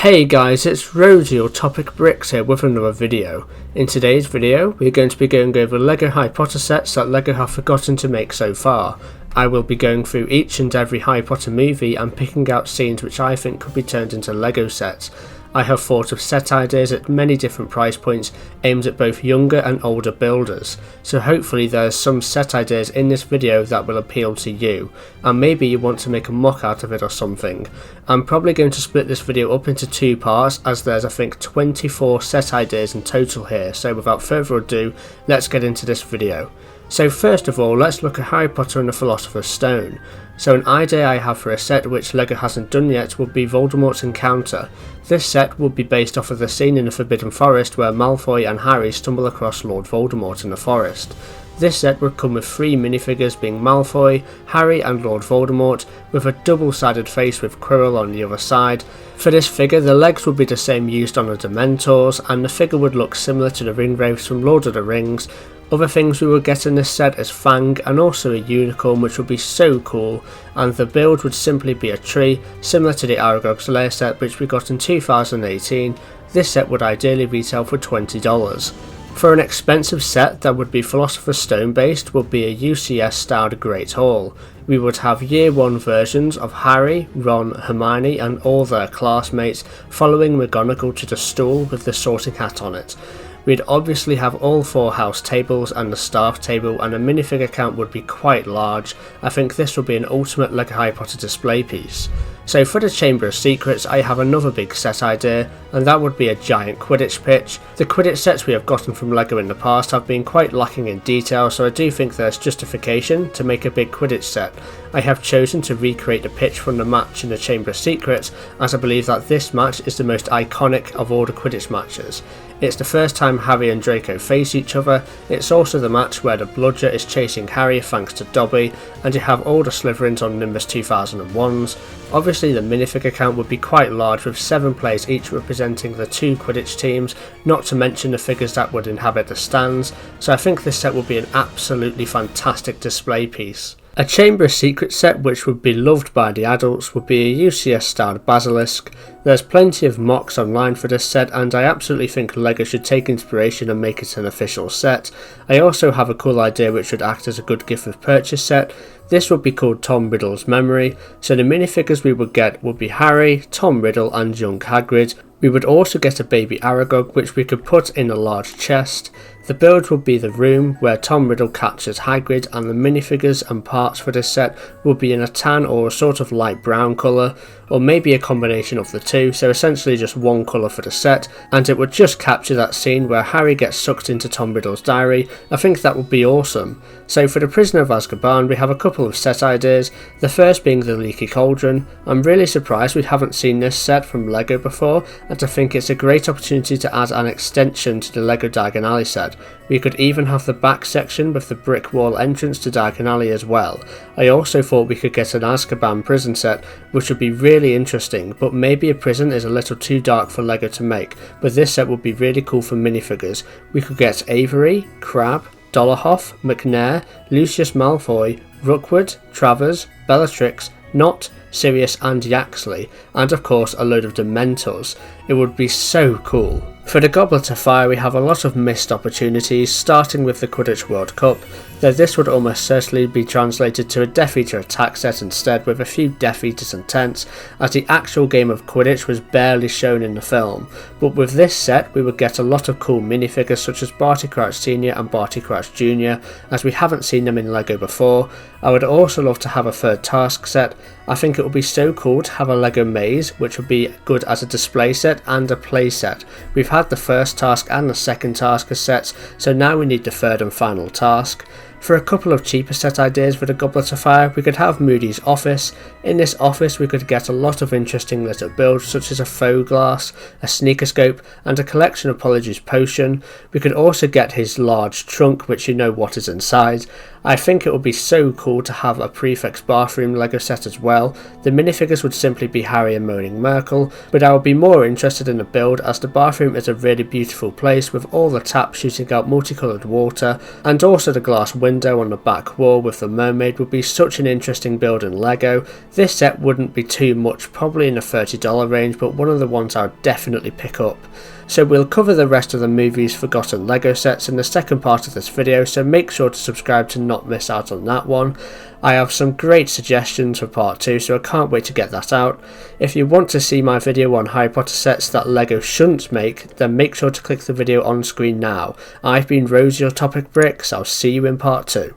Hey guys, it's Rosie or Topic Bricks here with another video. In today's video, we're going to be going over LEGO Harry Potter sets that LEGO have forgotten to make so far. I will be going through each and every Harry Potter movie and picking out scenes which I think could be turned into LEGO sets. I have thought of set ideas at many different price points aimed at both younger and older builders, so hopefully there's some set ideas in this video that will appeal to you, and maybe you want to make a mock out of it or something. I'm probably going to split this video up into two parts as there's I think 24 set ideas in total here, so without further ado, let's get into this video. So first of all, let's look at Harry Potter and the Philosopher's Stone. So an idea I have for a set which LEGO hasn't done yet would be Voldemort's Encounter. This set would be based off of the scene in the Forbidden Forest where Malfoy and Harry stumble across Lord Voldemort in the forest. This set would come with 3 minifigures being Malfoy, Harry and Lord Voldemort, with a double-sided face with Quirrell on the other side. For this figure, the legs would be the same used on the Dementors, and the figure would look similar to the Ringwraiths from Lord of the Rings. Other things we would get in this set is Fang and also a unicorn, which would be so cool, and the build would simply be a tree, similar to the Aragog's Lair set which we got in 2018. This set would ideally retail for $20. For an expensive set that would be Philosopher's Stone based would be a UCS styled Great Hall. We would have year 1 versions of Harry, Ron, Hermione and all their classmates following McGonagall to the stool with the sorting hat on it. We'd obviously have all 4 house tables and the staff table, and the minifigure count would be quite large. I think this would be an ultimate LEGO Harry Potter display piece. So for the Chamber of Secrets, I have another big set idea, and that would be a giant Quidditch pitch. The Quidditch sets we have gotten from LEGO in the past have been quite lacking in detail, so I do think there's justification to make a big Quidditch set. I have chosen to recreate the pitch from the match in the Chamber of Secrets, as I believe that this match is the most iconic of all the Quidditch matches. It's the first time Harry and Draco face each other, it's also the match where the Bludger is chasing Harry thanks to Dobby, and you have all the Slytherins on Nimbus 2001s. Obviously the minifigure count would be quite large with 7 players each representing the 2 Quidditch teams, not to mention the figures that would inhabit the stands, so I think this set would be an absolutely fantastic display piece. A Chamber of Secrets set which would be loved by the adults would be a UCS styled Basilisk. There's plenty of mocks online for this set and I absolutely think LEGO should take inspiration and make it an official set. I also have a cool idea which would act as a good gift with purchase set. This would be called Tom Riddle's Memory, so the minifigures we would get would be Harry, Tom Riddle and young Hagrid. We would also get a baby Aragog which we could put in a large chest. The build would be the room where Tom Riddle captures Hagrid, and the minifigures and parts for this set would be in a tan or a sort of light brown colour, or maybe a combination of the two, so essentially just one colour for the set, and it would just capture that scene where Harry gets sucked into Tom Riddle's diary. I think that would be awesome. So for the Prisoner of Azkaban we have a couple of set ideas, the first being the Leaky Cauldron. I'm really surprised we haven't seen this set from LEGO before, and I think it's a great opportunity to add an extension to the LEGO Diagon Alley set. We could even have the back section with the brick wall entrance to Diagon Alley as well. I also thought we could get an Azkaban prison set which would be really interesting, but maybe a prison is a little too dark for LEGO to make, but this set would be really cool for minifigures. We could get Avery, Crabbe, Dolohov, McNair, Lucius Malfoy, Rookwood, Travers, Bellatrix, Nott, Sirius and Yaxley, and of course a load of Dementors. It would be so cool. For the Goblet of Fire we have a lot of missed opportunities, starting with the Quidditch World Cup, though this would almost certainly be translated to a Death Eater attack set instead, with a few Death Eaters and tents, as the actual game of Quidditch was barely shown in the film. But with this set we would get a lot of cool minifigures such as Barty Crouch Sr. and Barty Crouch Jr., as we haven't seen them in LEGO before. I would also love to have a third task set. I think it would be so cool to have a LEGO maze, which would be good as a display set and a play set. We've had the first task and the second task as sets, so now we need the third and final task. For a couple of cheaper set ideas for the Goblet of Fire, we could have Moody's office. In this office we could get a lot of interesting little builds such as a faux glass, a sneakoscope and a collection of Polyjuice potion. We could also get his large trunk which you know what is inside. I think it would be so cool to have a prefix bathroom Lego set as well. The minifigures would simply be Harry and Moaning Merkel, but I would be more interested in the build as the bathroom is a really beautiful place with all the taps shooting out multicoloured water, and also the glass window on the back wall with the mermaid would be such an interesting build in Lego. This set wouldn't be too much, probably in the $30 range, but one of the ones I would definitely pick up. So we'll cover the rest of the movie's forgotten Lego sets in the second part of this video, so make sure to subscribe to not miss out on that one. I have some great suggestions for part 2, so I can't wait to get that out. If you want to see my video on Harry Potter sets that Lego shouldn't make, then make sure to click the video on screen now. I've been Rose, your Topic Bricks. I'll see you in part 2.